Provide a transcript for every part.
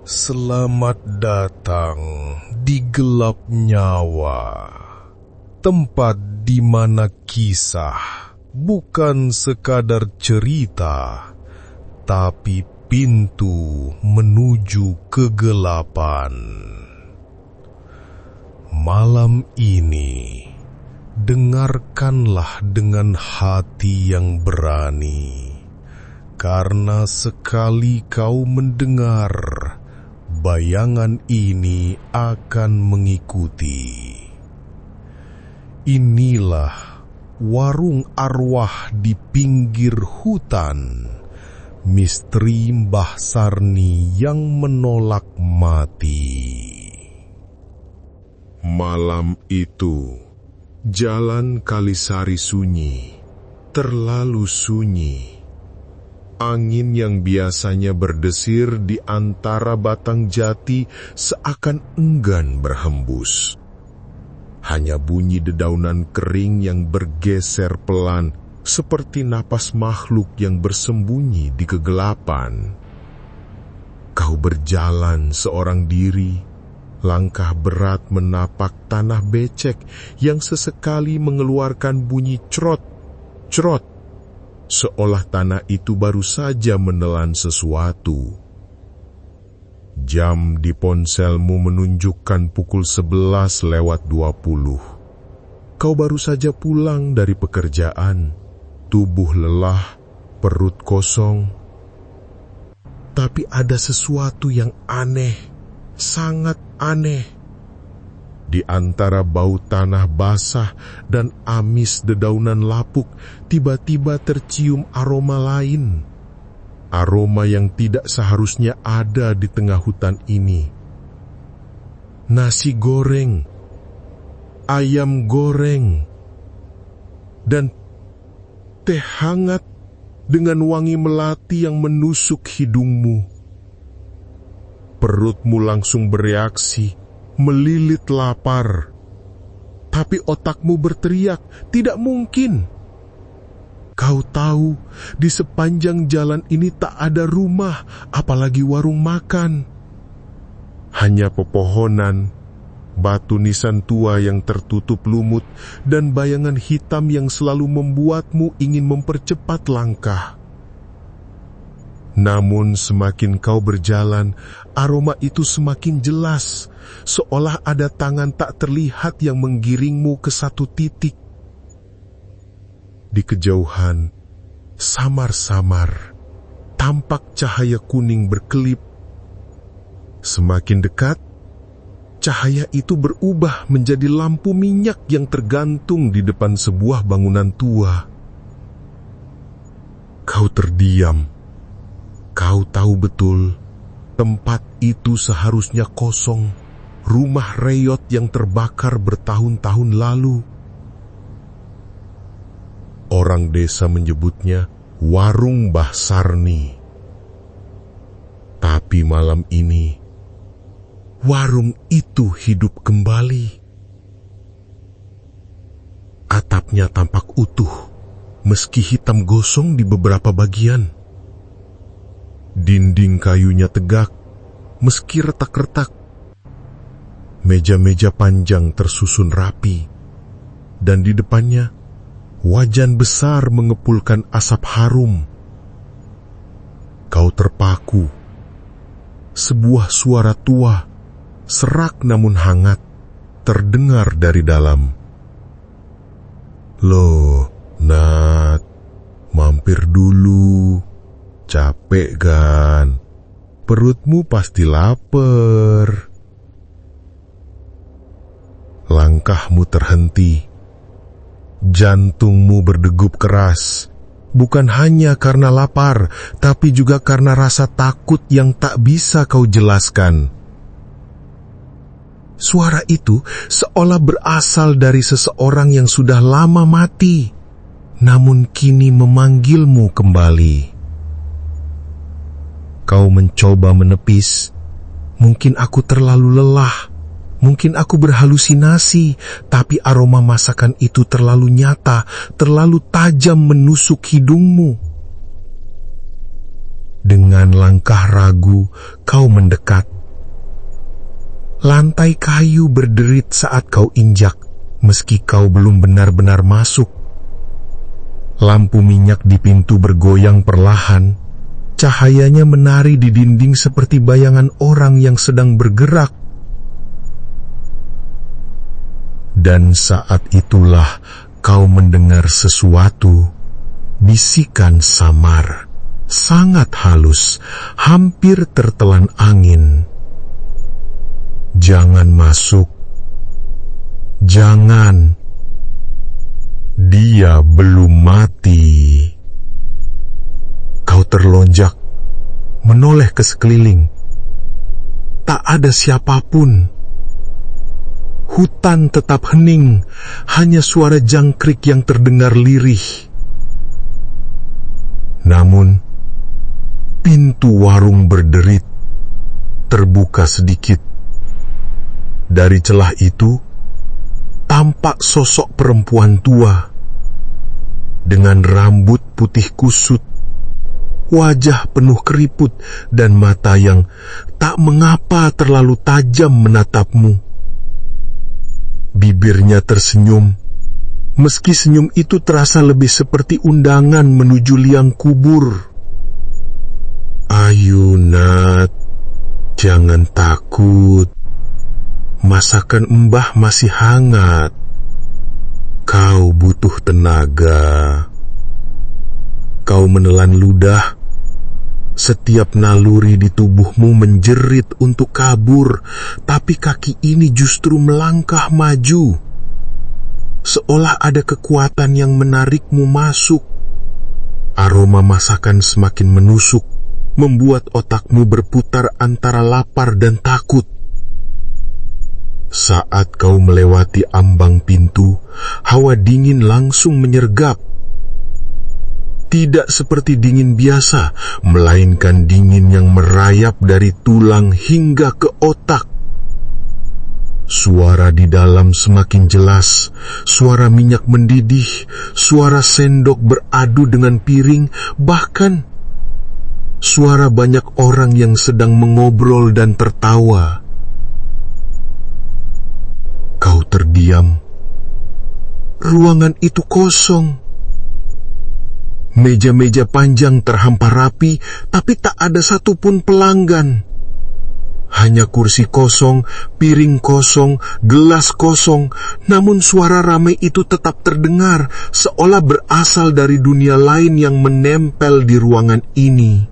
Selamat datang di gelap nyawa, tempat di mana kisah bukan sekadar cerita, tapi pintu menuju kegelapan. Malam ini, dengarkanlah dengan hati yang berani, karena sekali kau mendengar, bayangan ini akan mengikuti. Inilah warung arwah di pinggir hutan, misteri Mbah Sarni yang menolak mati. Malam itu, jalan Kalisari sunyi, terlalu sunyi. Angin yang biasanya berdesir di antara batang jati seakan enggan berhembus. Hanya bunyi dedaunan kering yang bergeser pelan, seperti napas makhluk yang bersembunyi di kegelapan. Kau berjalan seorang diri, langkah berat menapak tanah becek yang sesekali mengeluarkan bunyi crot, crot, seolah tanah itu baru saja menelan sesuatu. Jam di ponselmu menunjukkan pukul 11:20. Kau baru saja pulang dari pekerjaan, tubuh lelah, perut kosong. Tapi ada sesuatu yang aneh, sangat aneh. Di antara bau tanah basah dan amis dedaunan lapuk, tiba-tiba tercium aroma lain. Aroma yang tidak seharusnya ada di tengah hutan ini. Nasi goreng, ayam goreng, dan teh hangat dengan wangi melati yang menusuk hidungmu. Perutmu langsung bereaksi, melilit lapar. Tapi otakmu berteriak, tidak mungkin. Kau tahu, di sepanjang jalan ini tak ada rumah, apalagi warung makan. Hanya pepohonan, batu nisan tua yang tertutup lumut, dan bayangan hitam yang selalu membuatmu ingin mempercepat langkah. Namun semakin kau berjalan, aroma itu semakin jelas, seolah ada tangan tak terlihat yang menggiringmu ke satu titik. Di kejauhan, samar-samar, tampak cahaya kuning berkelip. Semakin dekat, cahaya itu berubah menjadi lampu minyak yang tergantung di depan sebuah bangunan tua. Kau terdiam. Kau tahu betul, tempat itu seharusnya kosong, rumah reyot yang terbakar bertahun-tahun lalu. Orang desa menyebutnya warung Mbah Sarni. Tapi malam ini, warung itu hidup kembali. Atapnya tampak utuh, meski hitam gosong di beberapa bagian. Dinding kayunya tegak, meski retak-retak. Meja-meja panjang tersusun rapi, dan di depannya, wajan besar mengepulkan asap harum. Kau terpaku. Sebuah suara tua, serak namun hangat, terdengar dari dalam. Loh, Nat, mampir dulu. Capek kan? Perutmu pasti lapar. Langkahmu terhenti. Jantungmu berdegup keras. Bukan hanya karena lapar, tapi juga karena rasa takut yang tak bisa kau jelaskan. Suara itu seolah berasal dari seseorang yang sudah lama mati, namun kini memanggilmu kembali. Kau mencoba menepis. Mungkin aku terlalu lelah. Mungkin aku berhalusinasi. Tapi aroma masakan itu terlalu nyata, terlalu tajam menusuk hidungmu. Dengan langkah ragu, kau mendekat. Lantai kayu berderit saat kau injak, meski kau belum benar-benar masuk. Lampu minyak di pintu bergoyang perlahan, cahayanya menari di dinding seperti bayangan orang yang sedang bergerak. Dan saat itulah kau mendengar sesuatu, bisikan samar, sangat halus, hampir tertelan angin. Jangan masuk. Jangan. Dia belum mati. Kau terlonjak, menoleh ke sekeliling. Tak ada siapapun. Hutan tetap hening, hanya suara jangkrik yang terdengar lirih. Namun, pintu warung berderit, terbuka sedikit. Dari celah itu, tampak sosok perempuan tua, dengan rambut putih kusut, wajah penuh keriput, dan mata yang tak mengapa terlalu tajam menatapmu. Bibirnya tersenyum, meski senyum itu terasa lebih seperti undangan menuju liang kubur. Ayo Nat, jangan takut. Masakan Mbah masih hangat. Kau butuh tenaga. Kau menelan ludah. Setiap naluri di tubuhmu menjerit untuk kabur, tapi kaki ini justru melangkah maju. Seolah ada kekuatan yang menarikmu masuk. Aroma masakan semakin menusuk, membuat otakmu berputar antara lapar dan takut. Saat kau melewati ambang pintu, hawa dingin langsung menyergap. Tidak seperti dingin biasa, melainkan dingin yang merayap dari tulang hingga ke otak. Suara di dalam semakin jelas, suara minyak mendidih, suara sendok beradu dengan piring, bahkan suara banyak orang yang sedang mengobrol dan tertawa. Kau terdiam. Ruangan itu kosong. Meja-meja panjang terhampar rapi, tapi tak ada satupun pelanggan. Hanya kursi kosong, piring kosong, gelas kosong, namun suara ramai itu tetap terdengar, seolah berasal dari dunia lain yang menempel di ruangan ini.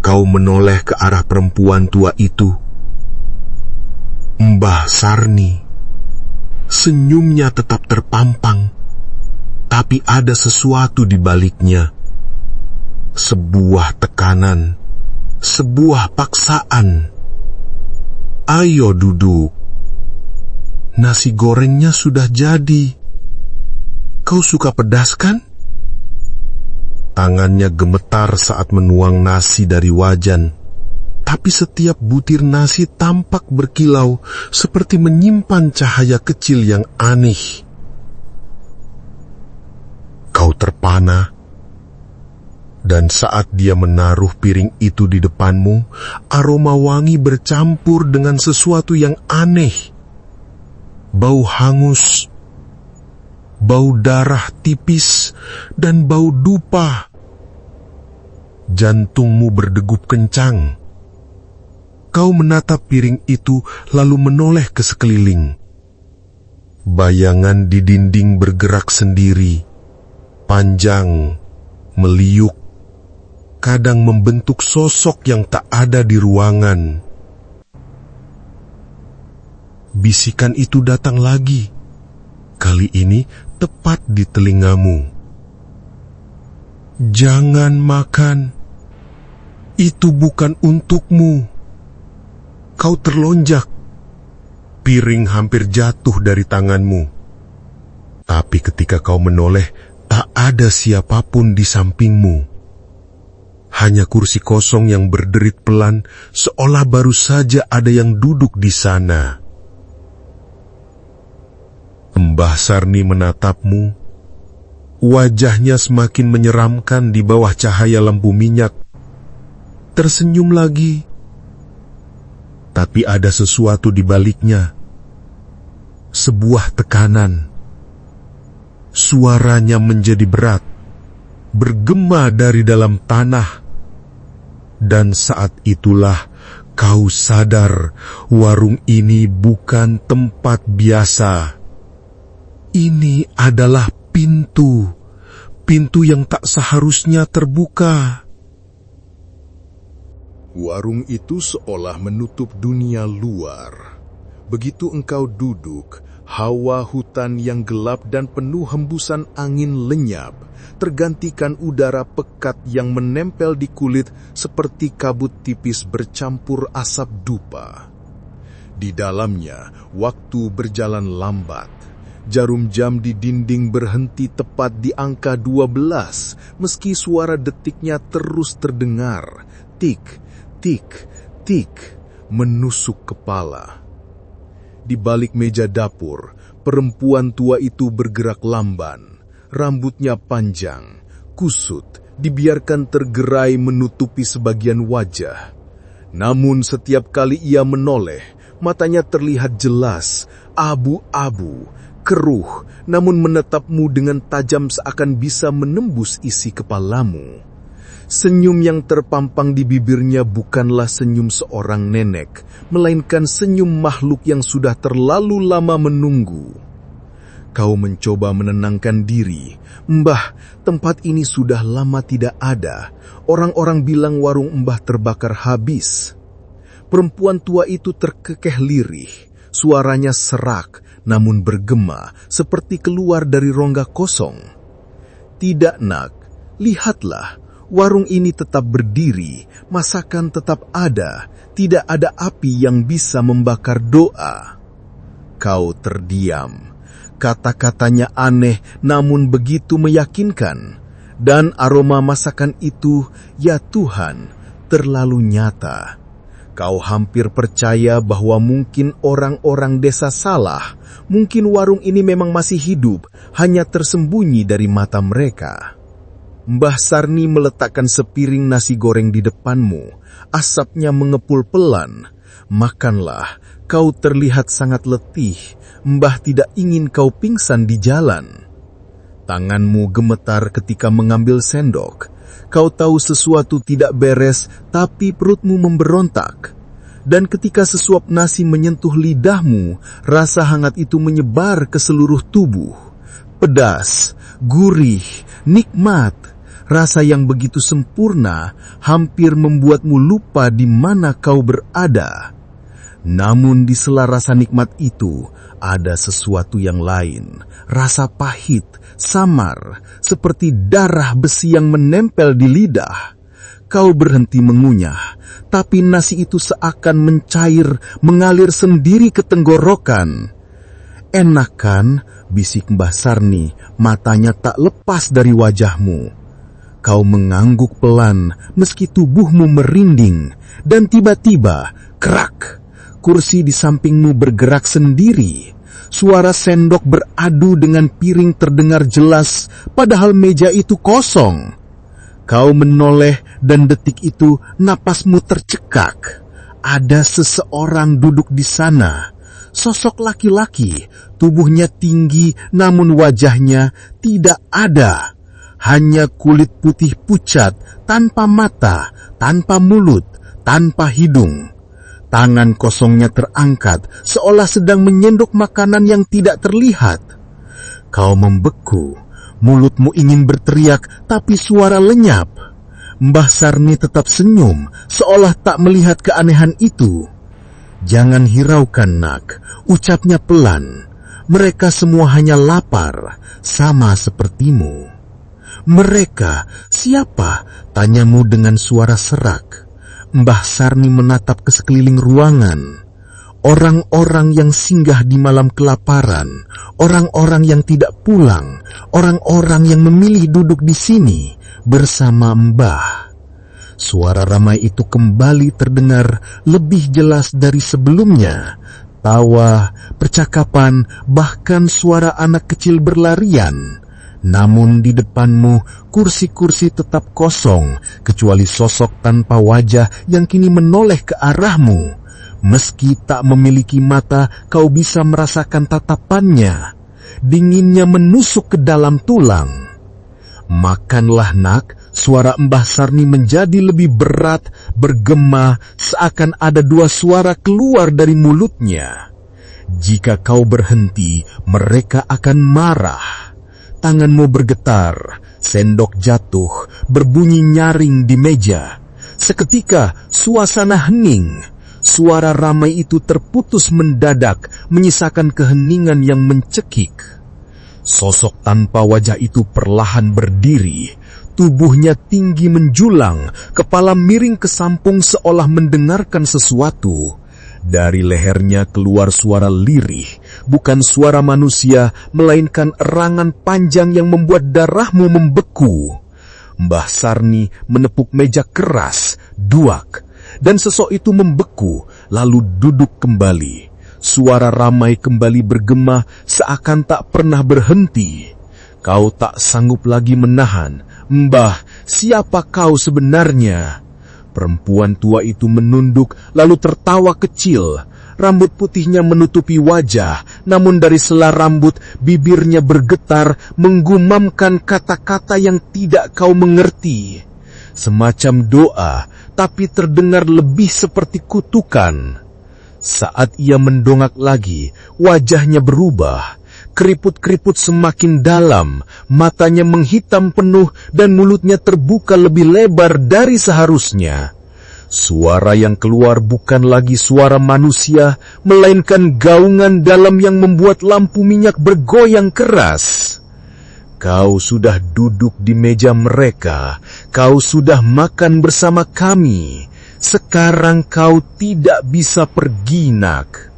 Kau menoleh ke arah perempuan tua itu. Mbah Sarni. Senyumnya tetap terpampang, tapi ada sesuatu di baliknya. Sebuah tekanan, sebuah paksaan. Ayo duduk. Nasi gorengnya sudah jadi. Kau suka pedas kan? Tangannya gemetar saat menuang nasi dari wajan. Tapi setiap butir nasi tampak berkilau, seperti menyimpan cahaya kecil yang aneh. Kau terpana, dan saat dia menaruh piring itu di depanmu, aroma wangi bercampur dengan sesuatu yang aneh. Bau hangus, bau darah tipis, dan bau dupa. Jantungmu berdegup kencang. Kau menatap piring itu lalu menoleh ke sekeliling. Bayangan di dinding bergerak sendiri, panjang, meliuk, kadang membentuk sosok yang tak ada di ruangan. Bisikan itu datang lagi, kali ini tepat di telingamu. Jangan makan, itu bukan untukmu. Kau terlonjak, piring hampir jatuh dari tanganmu. Tapi ketika kau menoleh, tak ada siapapun di sampingmu. Hanya kursi kosong yang berderit pelan, seolah baru saja ada yang duduk di sana. Mbah Sarni menatapmu. Wajahnya semakin menyeramkan di bawah cahaya lampu minyak. Tersenyum lagi. Tapi ada sesuatu di baliknya. Sebuah tekanan. Suaranya menjadi berat, bergema dari dalam tanah. Dan saat itulah kau sadar warung ini bukan tempat biasa. Ini adalah pintu yang tak seharusnya terbuka. Warung itu seolah menutup dunia luar. Begitu engkau duduk, hawa hutan yang gelap dan penuh hembusan angin lenyap, tergantikan udara pekat yang menempel di kulit seperti kabut tipis bercampur asap dupa. Di dalamnya, waktu berjalan lambat. Jarum jam di dinding berhenti tepat di angka 12, meski suara detiknya terus terdengar. Tik, tik, tik, menusuk kepala. Di balik meja dapur, perempuan tua itu bergerak lamban. Rambutnya panjang, kusut, dibiarkan tergerai menutupi sebagian wajah. Namun setiap kali ia menoleh, matanya terlihat jelas, abu-abu, keruh, namun menatapmu dengan tajam seakan bisa menembus isi kepalamu. Senyum yang terpampang di bibirnya bukanlah senyum seorang nenek, melainkan senyum makhluk yang sudah terlalu lama menunggu. Kau mencoba menenangkan diri. Mbah, tempat ini sudah lama tidak ada. Orang-orang bilang warung Mbah terbakar habis. Perempuan tua itu terkekeh lirih. Suaranya serak, namun bergema, seperti keluar dari rongga kosong. Tidak, Nak, lihatlah. Warung ini tetap berdiri, masakan tetap ada, tidak ada api yang bisa membakar doa. Kau terdiam. Kata-katanya aneh namun begitu meyakinkan. Dan aroma masakan itu, ya Tuhan, terlalu nyata. Kau hampir percaya bahwa mungkin orang-orang desa salah, mungkin warung ini memang masih hidup, hanya tersembunyi dari mata mereka. Mbah Sarni meletakkan sepiring nasi goreng di depanmu. Asapnya mengepul pelan. Makanlah, kau terlihat sangat letih. Mbah tidak ingin kau pingsan di jalan. Tanganmu gemetar ketika mengambil sendok. Kau tahu sesuatu tidak beres, tapi perutmu memberontak. Dan ketika sesuap nasi menyentuh lidahmu, rasa hangat itu menyebar ke seluruh tubuh. Pedas, gurih, nikmat. Rasa yang begitu sempurna hampir membuatmu lupa di mana kau berada. Namun di sela rasa nikmat itu ada sesuatu yang lain. Rasa pahit, samar, seperti darah besi yang menempel di lidah. Kau berhenti mengunyah, tapi nasi itu seakan mencair, mengalir sendiri ke tenggorokan. Enak kan? Bisik Mbah Sarni, matanya tak lepas dari wajahmu. Kau mengangguk pelan meski tubuhmu merinding, dan tiba-tiba, kerak, kursi di sampingmu bergerak sendiri. Suara sendok beradu dengan piring terdengar jelas, padahal meja itu kosong. Kau menoleh dan detik itu napasmu tercekak. Ada seseorang duduk di sana. Sosok laki-laki, tubuhnya tinggi namun wajahnya tidak ada. Hanya kulit putih pucat, tanpa mata, tanpa mulut, tanpa hidung. Tangan kosongnya terangkat, seolah sedang menyendok makanan yang tidak terlihat. Kau membeku, mulutmu ingin berteriak, tapi suara lenyap. Mbah Sarni tetap senyum, seolah tak melihat keanehan itu. Jangan hiraukan, Nak, ucapnya pelan. Mereka semua hanya lapar, sama sepertimu. Mereka, siapa? Tanyamu dengan suara serak. Mbah Sarni menatap ke sekeliling ruangan. Orang-orang yang singgah di malam kelaparan, orang-orang yang tidak pulang, orang-orang yang memilih duduk di sini bersama Mbah. Suara ramai itu kembali terdengar lebih jelas dari sebelumnya. Tawa, percakapan, bahkan suara anak kecil berlarian. Namun di depanmu, kursi-kursi tetap kosong, kecuali sosok tanpa wajah yang kini menoleh ke arahmu. Meski tak memiliki mata, kau bisa merasakan tatapannya. Dinginnya menusuk ke dalam tulang. Makanlah nak, suara Mbah Sarni menjadi lebih berat, bergema seakan ada dua suara keluar dari mulutnya. Jika kau berhenti, mereka akan marah. Tanganmu bergetar, sendok jatuh, berbunyi nyaring di meja. Seketika suasana hening. Suara ramai itu terputus mendadak, menyisakan keheningan yang mencekik. Sosok tanpa wajah itu perlahan berdiri. Tubuhnya tinggi menjulang, kepala miring ke samping seolah mendengarkan sesuatu. Dari lehernya keluar suara lirih, bukan suara manusia, melainkan erangan panjang yang membuat darahmu membeku. Mbah Sarni menepuk meja keras, duak, dan sosok itu membeku, lalu duduk kembali. Suara ramai kembali bergema seakan tak pernah berhenti. Kau tak sanggup lagi menahan. Mbah, siapa kau sebenarnya? Perempuan tua itu menunduk lalu tertawa kecil. Rambut putihnya menutupi wajah, namun dari sela rambut bibirnya bergetar menggumamkan kata-kata yang tidak kau mengerti. Semacam doa, tapi terdengar lebih seperti kutukan. Saat ia mendongak lagi, wajahnya berubah. Keriput-keriput semakin dalam, matanya menghitam penuh dan mulutnya terbuka lebih lebar dari seharusnya. Suara yang keluar bukan lagi suara manusia, melainkan gaungan dalam yang membuat lampu minyak bergoyang keras. Kau sudah duduk di meja mereka, kau sudah makan bersama kami. Sekarang kau tidak bisa pergi, nak.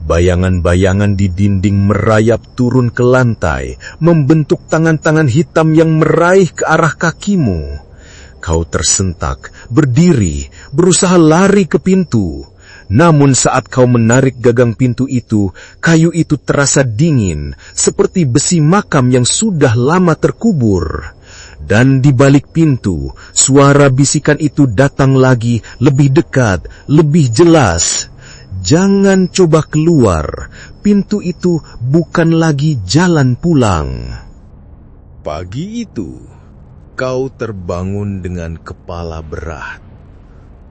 Bayangan-bayangan di dinding merayap turun ke lantai, membentuk tangan-tangan hitam yang meraih ke arah kakimu. Kau tersentak, berdiri, berusaha lari ke pintu. Namun saat kau menarik gagang pintu itu, kayu itu terasa dingin, seperti besi makam yang sudah lama terkubur. Dan di balik pintu, suara bisikan itu datang lagi, lebih dekat, lebih jelas. Jangan coba keluar, pintu itu bukan lagi jalan pulang. Pagi itu, kau terbangun dengan kepala berat.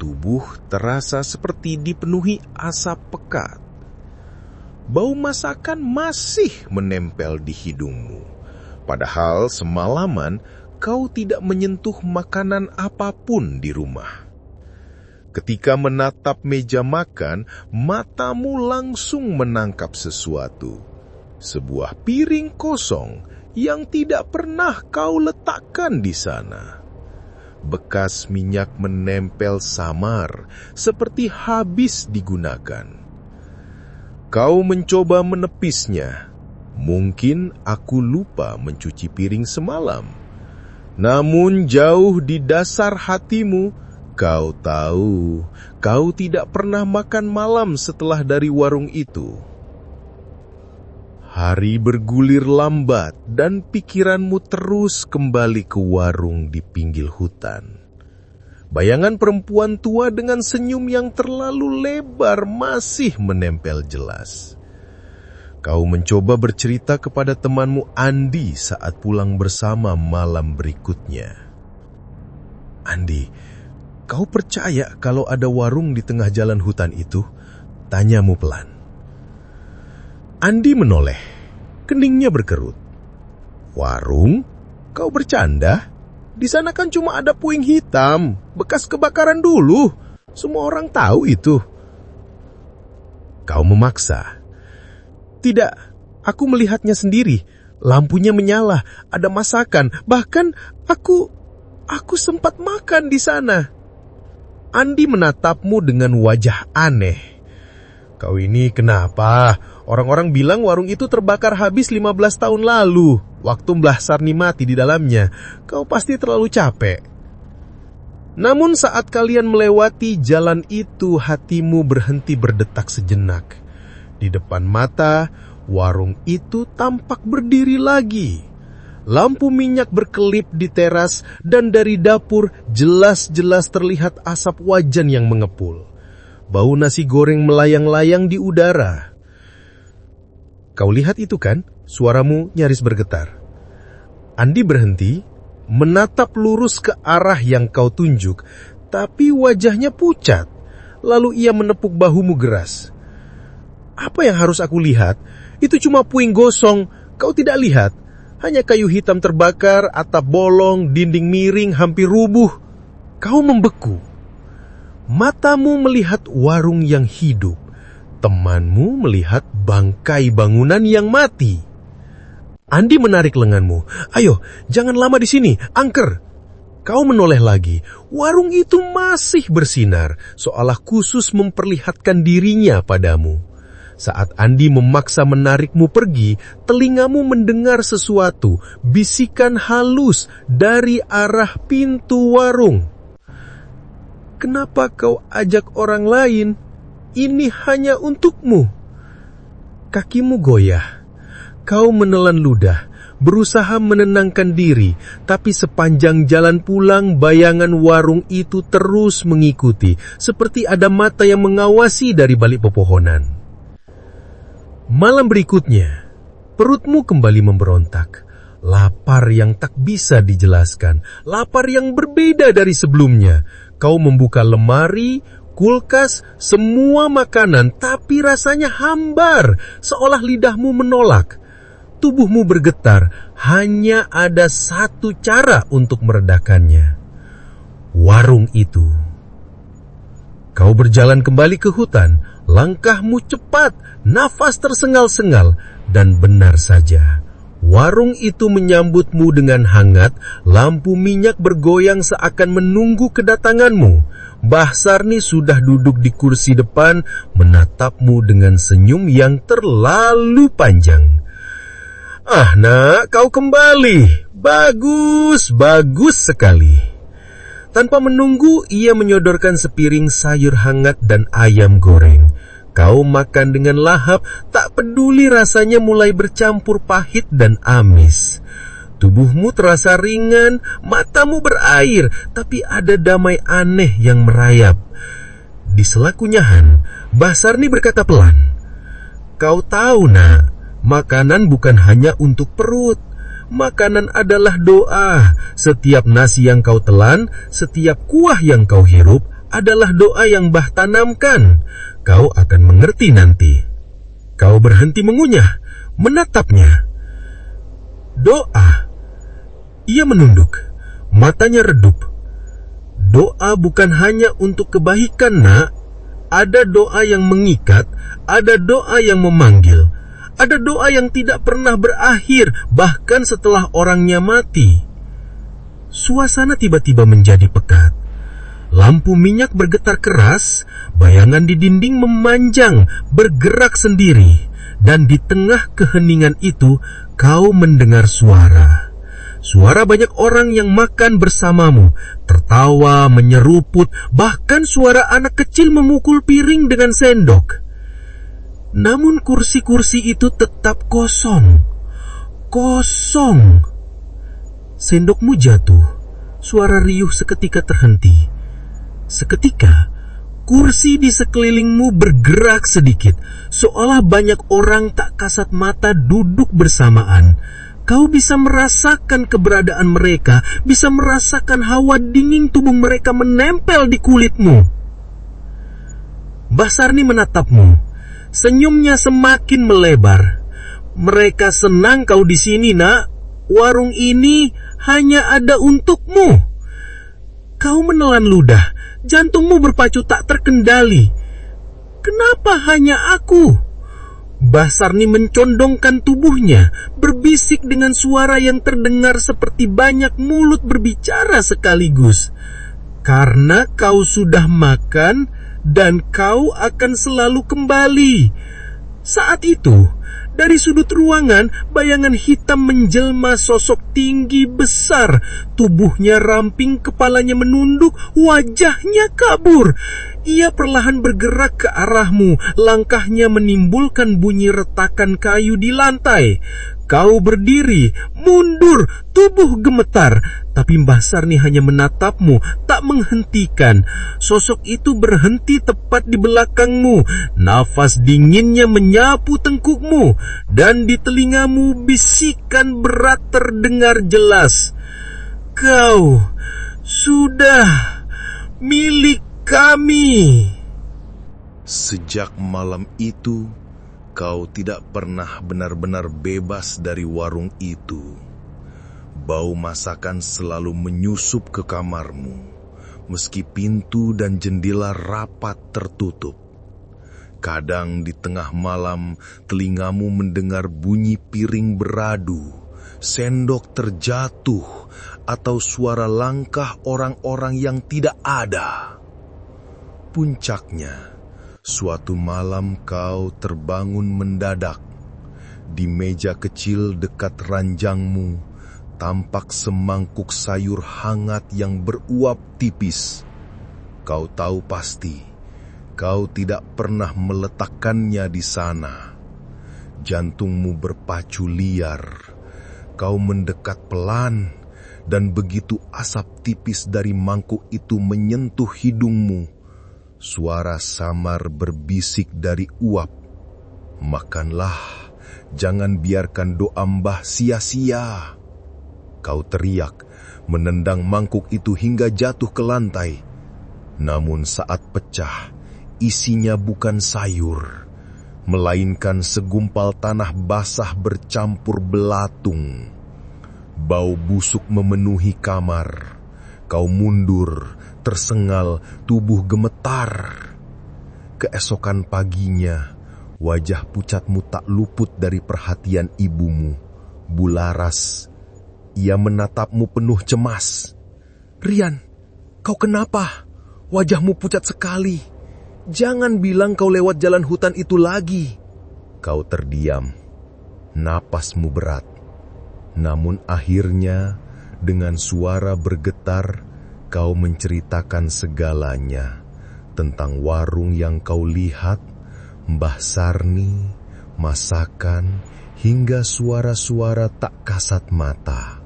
Tubuh terasa seperti dipenuhi asap pekat. Bau masakan masih menempel di hidungmu. Padahal semalaman kau tidak menyentuh makanan apapun di rumah. Ketika menatap meja makan, matamu langsung menangkap sesuatu. Sebuah piring kosong yang tidak pernah kau letakkan di sana. Bekas minyak menempel samar, seperti habis digunakan. Kau mencoba menepisnya. Mungkin aku lupa mencuci piring semalam. Namun jauh di dasar hatimu, kau tahu, kau tidak pernah makan malam setelah dari warung itu. Hari bergulir lambat dan pikiranmu terus kembali ke warung di pinggir hutan. Bayangan perempuan tua dengan senyum yang terlalu lebar masih menempel jelas. Kau mencoba bercerita kepada temanmu Andi saat pulang bersama malam berikutnya. Andi, kau percaya kalau ada warung di tengah jalan hutan itu? Tanyamu pelan. Andi menoleh, keningnya berkerut. Warung? Kau bercanda? Di sana kan cuma ada puing hitam, bekas kebakaran dulu. Semua orang tahu itu. Kau memaksa. Tidak, aku melihatnya sendiri. Lampunya menyala, ada masakan, bahkan aku sempat makan di sana. Andi menatapmu dengan wajah aneh. Kau ini kenapa? Orang-orang bilang warung itu terbakar habis 15 tahun lalu, waktu Mbah Sarni mati di dalamnya. Kau pasti terlalu capek. Namun saat kalian melewati jalan itu, hatimu berhenti berdetak sejenak. Di depan mata, warung itu tampak berdiri lagi. Lampu minyak berkelip di teras dan dari dapur jelas-jelas terlihat asap wajan yang mengepul. bau nasi goreng melayang-layang di udara. Kau lihat itu kan? Suaramu nyaris bergetar. Andi berhenti, menatap lurus ke arah yang kau tunjuk, tapi wajahnya pucat. Lalu ia menepuk bahumu geras. Apa yang harus aku lihat? Itu cuma puing gosong. Kau tidak lihat? Hanya kayu hitam terbakar, atap bolong, dinding miring hampir rubuh. Kau membeku. Matamu melihat warung yang hidup. Temanmu melihat bangkai bangunan yang mati. Andi menarik lenganmu. Ayo, jangan lama di sini, angker. Kau menoleh lagi. Warung itu masih bersinar, seolah khusus memperlihatkan dirinya padamu. Saat Andi memaksa menarikmu pergi, telingamu mendengar sesuatu, bisikan halus dari arah pintu warung. Kenapa kau ajak orang lain? Ini hanya untukmu. Kakimu goyah. Kau menelan ludah, berusaha menenangkan diri, tapi sepanjang jalan pulang, bayangan warung itu terus mengikuti, seperti ada mata yang mengawasi dari balik pepohonan. Malam berikutnya, perutmu kembali memberontak. Lapar yang tak bisa dijelaskan, lapar yang berbeda dari sebelumnya. Kau membuka lemari, kulkas, semua makanan, tapi rasanya hambar, seolah lidahmu menolak. Tubuhmu bergetar, hanya ada satu cara untuk meredakannya. Warung itu. Kau berjalan kembali ke hutan, langkahmu cepat, nafas tersengal-sengal, dan benar saja, warung itu menyambutmu dengan hangat, lampu minyak bergoyang seakan menunggu kedatanganmu. Mbah Sarni sudah duduk di kursi depan, menatapmu dengan senyum yang terlalu panjang. Ah nak, kau kembali. Bagus, bagus sekali. Tanpa menunggu, ia menyodorkan sepiring sayur hangat dan ayam goreng. Kau makan dengan lahap, tak peduli rasanya mulai bercampur pahit dan amis. Tubuhmu terasa ringan, matamu berair, tapi ada damai aneh yang merayap. Di sela kunyahan, Mbah Sarni berkata pelan, "Kau tahu nak, makanan bukan hanya untuk perut. Makanan adalah doa. Setiap nasi yang kau telan, setiap kuah yang kau hirup adalah doa yang Mbah tanamkan. Kau akan mengerti nanti." Kau berhenti mengunyah, menatapnya. Doa. Ia menunduk, matanya redup. Doa bukan hanya untuk kebaikan nak. Ada doa yang mengikat, ada doa yang memanggil. Ada doa yang tidak pernah berakhir, bahkan setelah orangnya mati. Suasana tiba-tiba menjadi pekat. Lampu minyak bergetar keras, bayangan di dinding memanjang, bergerak sendiri. Dan di tengah keheningan itu, kau mendengar suara. Suara banyak orang yang makan bersamamu, tertawa, menyeruput, bahkan suara anak kecil memukul piring dengan sendok. Namun kursi-kursi itu tetap kosong. Kosong. Sendokmu jatuh. Suara riuh seketika terhenti. Seketika, kursi di sekelilingmu bergerak sedikit, seolah banyak orang tak kasat mata duduk bersamaan. Kau bisa merasakan keberadaan mereka, bisa merasakan hawa dingin tubuh mereka menempel di kulitmu. Mbah Sarni menatapmu. Senyumnya semakin melebar. Mereka senang kau di sini, nak. Warung ini hanya ada untukmu. Kau menelan ludah, jantungmu berpacu tak terkendali. Kenapa hanya aku? Mbah Sarni mencondongkan tubuhnya, berbisik dengan suara yang terdengar seperti banyak mulut berbicara sekaligus. Karena kau sudah makan, dan kau akan selalu kembali. Saat itu, dari sudut ruangan, bayangan hitam menjelma sosok tinggi besar. Tubuhnya ramping, kepalanya menunduk, wajahnya kabur. Ia perlahan bergerak ke arahmu, langkahnya menimbulkan bunyi retakan kayu di lantai. Kau berdiri, mundur, tubuh gemetar, Tapi Mbah Sarni hanya menatapmu, tak menghentikan. Sosok itu berhenti tepat di belakangmu. Nafas dinginnya menyapu tengkukmu, dan di telingamu bisikan berat terdengar jelas. Kau sudah milik kami. Sejak malam itu, kau tidak pernah benar-benar bebas dari warung itu. Bau masakan selalu menyusup ke kamarmu, meski pintu dan jendela rapat tertutup. Kadang di tengah malam, telingamu mendengar bunyi piring beradu, sendok terjatuh, atau suara langkah orang-orang yang tidak ada. Puncaknya, suatu malam kau terbangun mendadak. Di meja kecil dekat ranjangmu, tampak semangkuk sayur hangat yang beruap tipis. Kau tahu pasti, kau tidak pernah meletakkannya di sana. Jantungmu berpacu liar. Kau mendekat pelan, dan begitu asap tipis dari mangkuk itu menyentuh hidungmu, suara samar berbisik dari uap. Makanlah, jangan biarkan doa Mbah sia-sia. Kau teriak, menendang mangkuk itu hingga jatuh ke lantai. Namun saat pecah, isinya bukan sayur, melainkan segumpal tanah basah bercampur belatung. Bau busuk memenuhi kamar. Kau mundur, tersengal, tubuh gemetar. Keesokan paginya, wajah pucatmu tak luput dari perhatian ibumu, Bularas. Ia menatapmu penuh cemas. "Rian, kau kenapa? Wajahmu pucat sekali. Jangan bilang kau lewat jalan hutan itu lagi." Kau terdiam. Napasmu berat. Namun akhirnya, dengan suara bergetar, kau menceritakan segalanya. Tentang warung yang kau lihat, Mbah Sarni, masakan, hingga suara-suara tak kasat mata.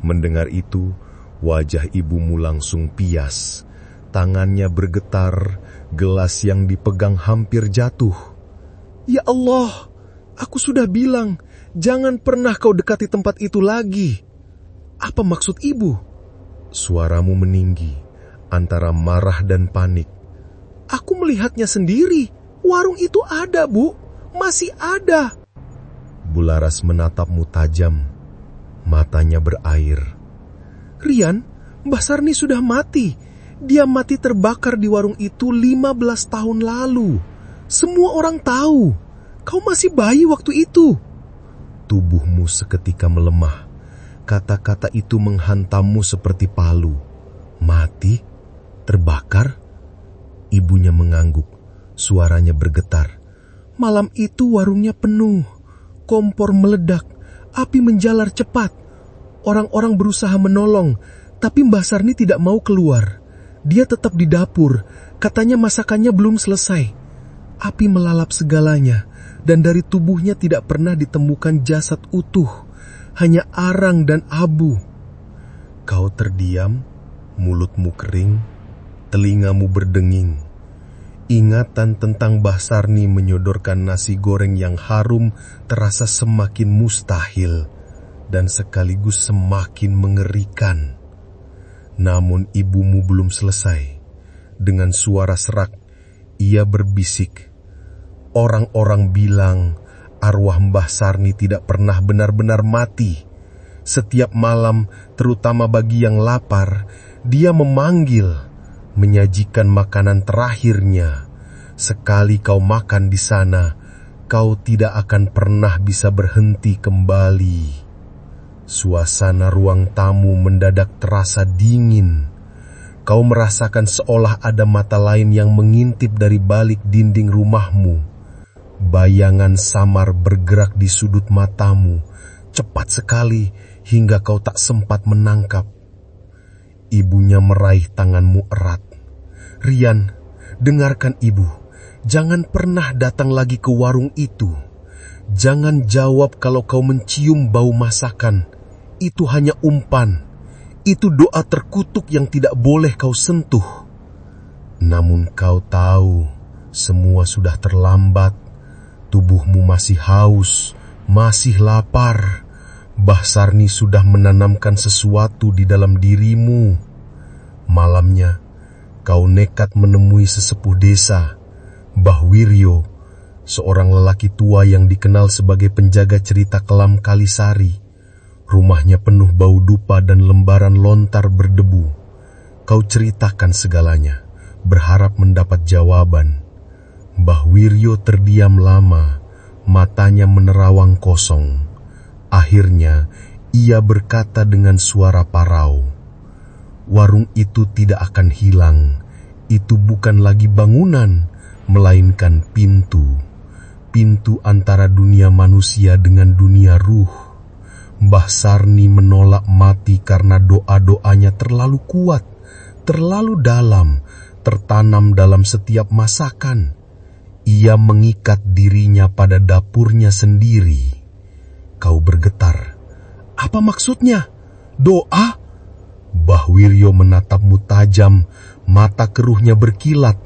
Mendengar itu, wajah ibumu langsung pias. Tangannya bergetar, gelas yang dipegang hampir jatuh. "Ya Allah, aku sudah bilang, jangan pernah kau dekati tempat itu lagi. Apa maksud ibu?" Suaramu meninggi, antara marah dan panik. "Aku melihatnya sendiri. Warung itu ada, Bu. Masih ada." Bularas menatapmu tajam. Matanya berair. "Rian, Mbah Sarni sudah mati. Dia mati terbakar di warung itu 15 tahun lalu. Semua orang tahu. Kau masih bayi waktu itu." Tubuhmu seketika melemah. Kata-kata itu menghantammu seperti palu. "Mati? Terbakar?" Ibunya mengangguk. Suaranya bergetar. "Malam itu warungnya penuh. Kompor meledak. Api menjalar cepat. Orang-orang berusaha menolong, tapi Mbah Sarni tidak mau keluar. Dia tetap di dapur. Katanya masakannya belum selesai. Api melalap segalanya, dan dari tubuhnya tidak pernah ditemukan jasad utuh. Hanya arang dan abu." Kau terdiam, mulutmu kering, telingamu berdenging. Ingatan tentang Mbah Sarni menyodorkan nasi goreng yang harum terasa semakin mustahil dan sekaligus semakin mengerikan. Namun ibumu belum selesai. Dengan suara serak, ia berbisik, "Orang-orang bilang arwah Mbah Sarni tidak pernah benar-benar mati. Setiap malam, terutama bagi yang lapar, dia memanggil, menyajikan makanan terakhirnya. Sekali kau makan di sana, kau tidak akan pernah bisa berhenti kembali." Suasana ruang tamu mendadak terasa dingin. Kau merasakan seolah ada mata lain yang mengintip dari balik dinding rumahmu. Bayangan samar bergerak di sudut matamu, cepat sekali hingga kau tak sempat menangkap. Ibunya meraih tanganmu erat. "Rian, dengarkan ibu. Jangan pernah datang lagi ke warung itu. Jangan jawab kalau kau mencium bau masakan. Itu hanya umpan. Itu doa terkutuk yang tidak boleh kau sentuh. Namun kau tahu, semua sudah terlambat. Tubuhmu masih haus, masih lapar. Mbah Sarni sudah menanamkan sesuatu di dalam dirimu. Malamnya, kau nekat menemui sesepuh desa, Mbah Wiryo, seorang lelaki tua yang dikenal sebagai penjaga cerita kelam Kalisari. Rumahnya penuh bau dupa dan lembaran lontar berdebu. Kau ceritakan segalanya, berharap mendapat jawaban. Mbah Wiryo terdiam lama, matanya menerawang kosong. Akhirnya, ia berkata dengan suara parau, "Warung itu tidak akan hilang. Itu bukan lagi bangunan, melainkan pintu. Pintu antara dunia manusia dengan dunia ruh." Mbah Sarni menolak mati karena doa-doanya terlalu kuat, terlalu dalam, tertanam dalam setiap masakan. Ia mengikat dirinya pada dapurnya sendiri. Kau bergetar. Apa maksudnya? Doa? Mbah Wiryo menatapmu tajam, mata keruhnya berkilat.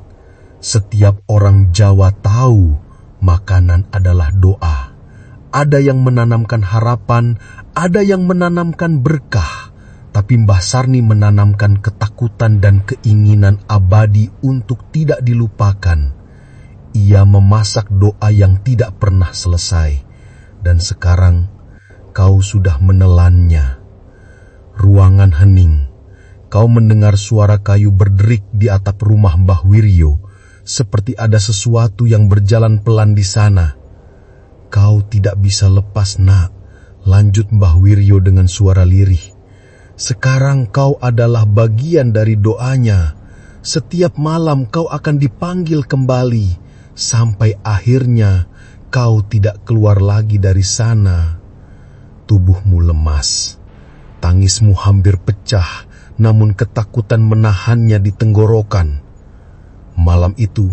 Setiap orang Jawa tahu makanan adalah doa. Ada yang menanamkan harapan, ada yang menanamkan berkah, tapi Mbah Sarni menanamkan ketakutan dan keinginan abadi untuk tidak dilupakan. Ia memasak doa yang tidak pernah selesai, dan sekarang kau sudah menelannya. Ruangan hening. Kau mendengar suara kayu berderik di atap rumah Mbah Wiryo, seperti ada sesuatu yang berjalan pelan di sana. Kau tidak bisa lepas, nak, lanjut Mbah Wiryo dengan suara lirih. Sekarang kau adalah bagian dari doanya. Setiap malam kau akan dipanggil kembali, sampai akhirnya kau tidak keluar lagi dari sana. Tubuhmu lemas, tangismu hampir pecah, namun ketakutan menahannya di tenggorokan. Malam itu,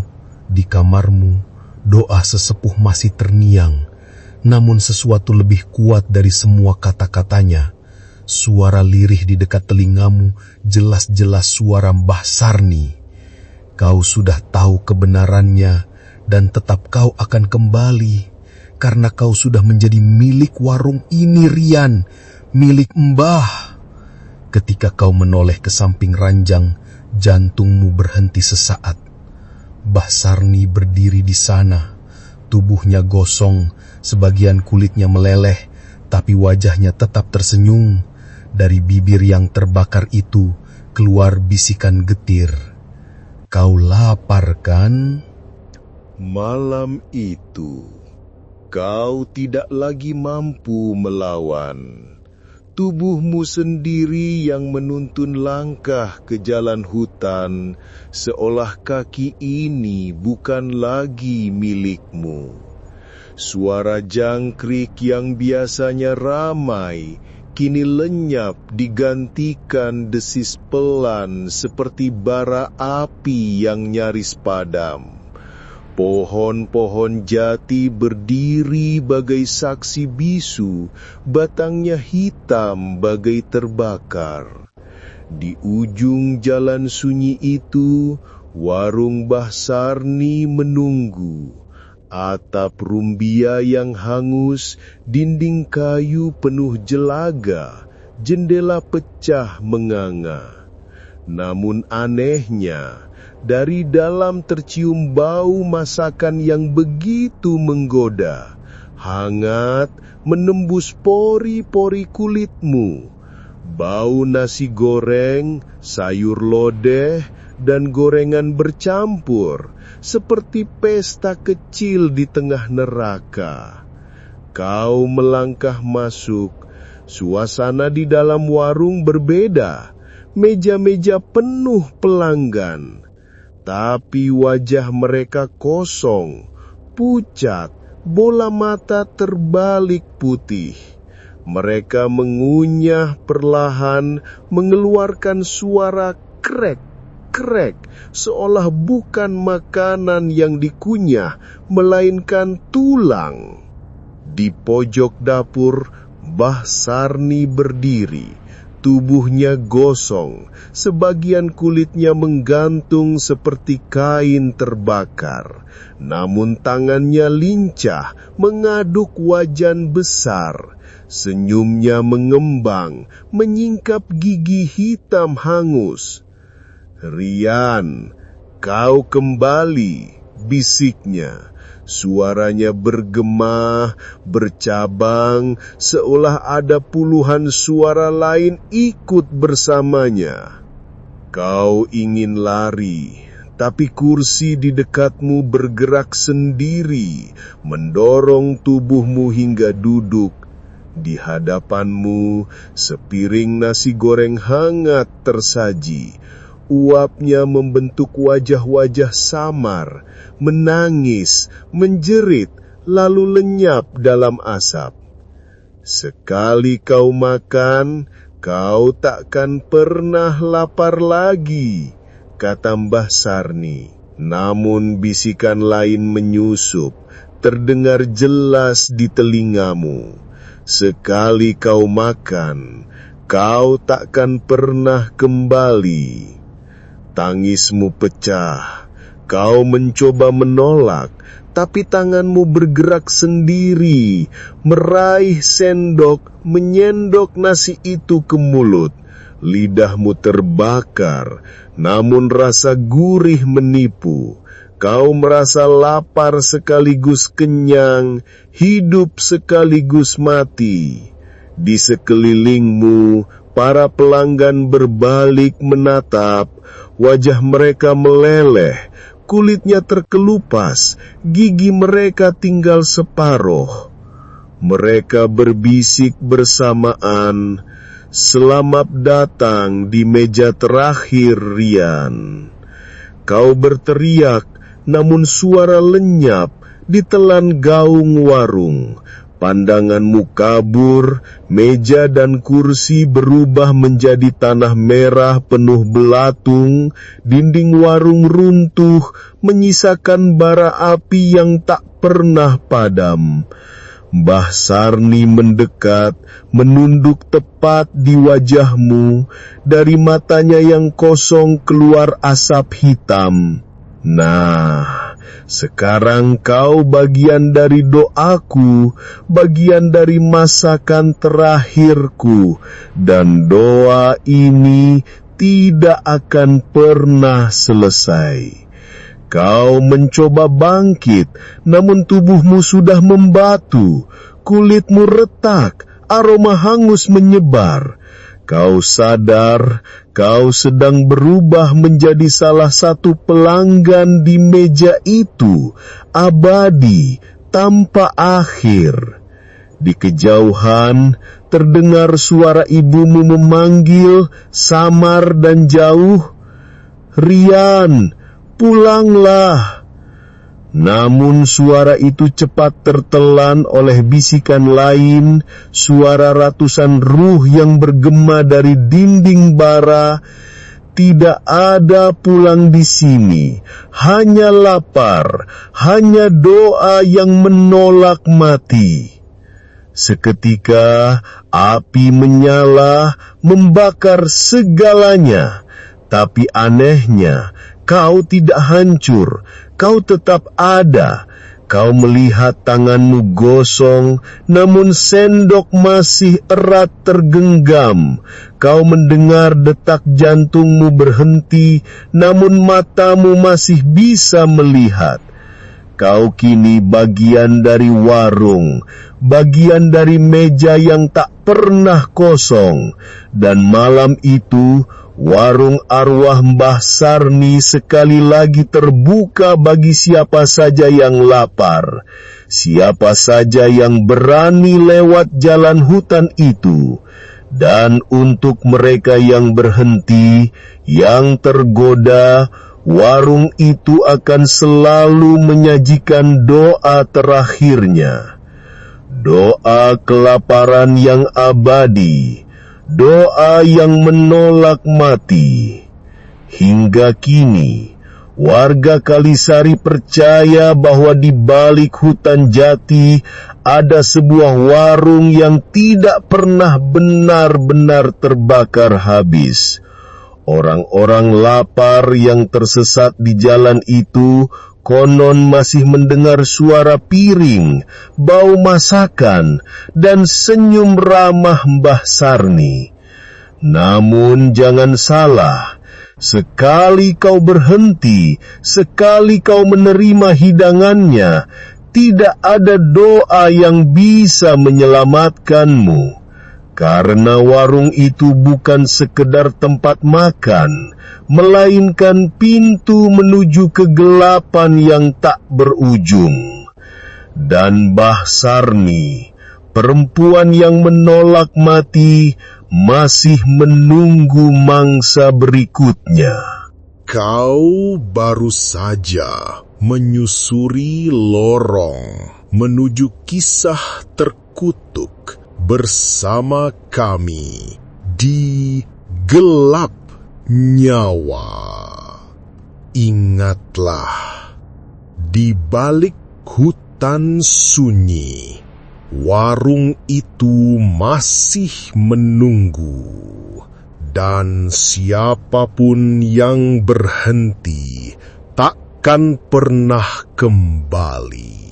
di kamarmu, doa sesepuh masih terngiang. Namun sesuatu lebih kuat dari semua kata-katanya. Suara lirih di dekat telingamu, jelas-jelas suara Mbah Sarni. Kau sudah tahu kebenarannya, dan tetap kau akan kembali. Karena kau sudah menjadi milik warung ini, Rian. Milik Mbah. Ketika kau menoleh ke samping ranjang, jantungmu berhenti sesaat. Mbah Sarni berdiri di sana. Tubuhnya gosong, sebagian kulitnya meleleh, tapi wajahnya tetap tersenyum. Dari bibir yang terbakar itu keluar bisikan getir. Kau lapar, kan? Malam itu, kau tidak lagi mampu melawan. Tubuhmu sendiri yang menuntun langkah ke jalan hutan, seolah kaki ini bukan lagi milikmu. Suara jangkrik yang biasanya ramai, kini lenyap digantikan desis pelan seperti bara api yang nyaris padam. Pohon-pohon jati berdiri bagai saksi bisu, batangnya hitam bagai terbakar. Di ujung jalan sunyi itu, warung Mbah Sarni menunggu. Atap rumbia yang hangus, dinding kayu penuh jelaga, jendela pecah menganga. Namun anehnya, dari dalam tercium bau masakan yang begitu menggoda, hangat menembus pori-pori kulitmu. Bau nasi goreng, sayur lodeh, dan gorengan bercampur, seperti pesta kecil di tengah neraka. Kau melangkah masuk, suasana di dalam warung berbeda, meja-meja penuh pelanggan. Tapi wajah mereka kosong, pucat, bola mata terbalik putih. Mereka mengunyah perlahan, mengeluarkan suara krek-krek, seolah bukan makanan yang dikunyah, melainkan tulang. Di pojok dapur, Mbah Sarni berdiri, Tubuhnya gosong, sebagian kulitnya menggantung seperti kain terbakar. Namun tangannya lincah, mengaduk wajan besar. Senyumnya mengembang, menyingkap gigi hitam hangus. "Rian, kau kembali," bisiknya. Suaranya bergema, bercabang, seolah ada puluhan suara lain ikut bersamanya. "Kau ingin lari, tapi kursi di dekatmu bergerak sendiri, mendorong tubuhmu hingga duduk. Di hadapanmu, sepiring nasi goreng hangat tersaji. Uapnya membentuk wajah-wajah samar, menangis, menjerit, lalu lenyap dalam asap. Sekali kau makan, kau takkan pernah lapar lagi," kata Mbah Sarni. Namun bisikan lain menyusup, terdengar jelas di telingamu. "Sekali kau makan, kau takkan pernah kembali." Tangismu pecah, kau mencoba menolak, tapi tanganmu bergerak sendiri, meraih sendok, menyendok nasi itu ke mulut. Lidahmu terbakar, namun rasa gurih menipu. Kau merasa lapar sekaligus kenyang, hidup sekaligus mati. Di sekelilingmu, para pelanggan berbalik menatap. Wajah mereka meleleh, kulitnya terkelupas, gigi mereka tinggal separuh. Mereka berbisik bersamaan, "Selamat datang di meja terakhir, Rian." Kau berteriak, namun suara lenyap ditelan gaung warung. Pandanganmu kabur, meja dan kursi berubah menjadi tanah merah penuh belatung, dinding warung runtuh, menyisakan bara api yang tak pernah padam. Mbah Sarni mendekat, menunduk tepat di wajahmu, dari matanya yang kosong keluar asap hitam. "Nah, sekarang kau bagian dari doaku, bagian dari masakan terakhirku, dan doa ini tidak akan pernah selesai." Kau mencoba bangkit, namun tubuhmu sudah membatu, kulitmu retak, aroma hangus menyebar. Kau sadar, kau sedang berubah menjadi salah satu pelanggan di meja itu, abadi, tanpa akhir. Di kejauhan, terdengar suara ibumu memanggil, samar dan jauh, "Rian, pulanglah." Namun suara itu cepat tertelan oleh bisikan lain, suara ratusan ruh yang bergema dari dinding bara. "Tidak ada pulang di sini, hanya lapar, hanya doa yang menolak mati." Seketika api menyala, membakar segalanya. Tapi anehnya, kau tidak hancur, kau tetap ada. Kau melihat tanganmu gosong, namun sendok masih erat tergenggam. Kau mendengar detak jantungmu berhenti, namun matamu masih bisa melihat. Kau kini bagian dari warung, bagian dari meja yang tak pernah kosong. Dan malam itu, warung arwah Mbah Sarni sekali lagi terbuka bagi siapa saja yang lapar, siapa saja yang berani lewat jalan hutan itu. Dan untuk mereka yang berhenti, yang tergoda, warung itu akan selalu menyajikan doa terakhirnya. Doa kelaparan yang abadi, doa yang menolak mati. Hingga kini, Warga Kalisari percaya bahwa di balik hutan jati ada sebuah warung yang tidak pernah benar-benar terbakar habis. Orang-orang lapar yang tersesat di jalan itu konon masih mendengar suara piring, bau masakan, dan senyum ramah Mbah Sarni. Namun jangan salah, sekali kau berhenti, sekali kau menerima hidangannya, tidak ada doa yang bisa menyelamatkanmu. Karena warung itu bukan sekedar tempat makan, melainkan pintu menuju kegelapan yang tak berujung. Dan Mbah Sarni, perempuan yang menolak mati, masih menunggu mangsa berikutnya. Kau baru saja menyusuri lorong menuju kisah terkutuk bersama kami di Gelap Nyawa. Ingatlah, di balik hutan sunyi, warung itu masih menunggu, dan siapapun yang berhenti takkan pernah kembali.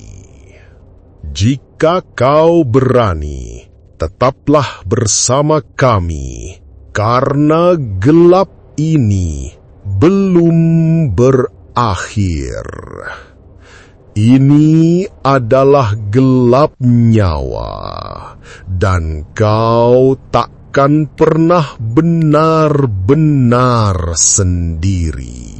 Jika kau berani, tetaplah bersama kami, karena gelap ini belum berakhir. Ini adalah gelap nyawa, dan kau takkan pernah benar-benar sendiri.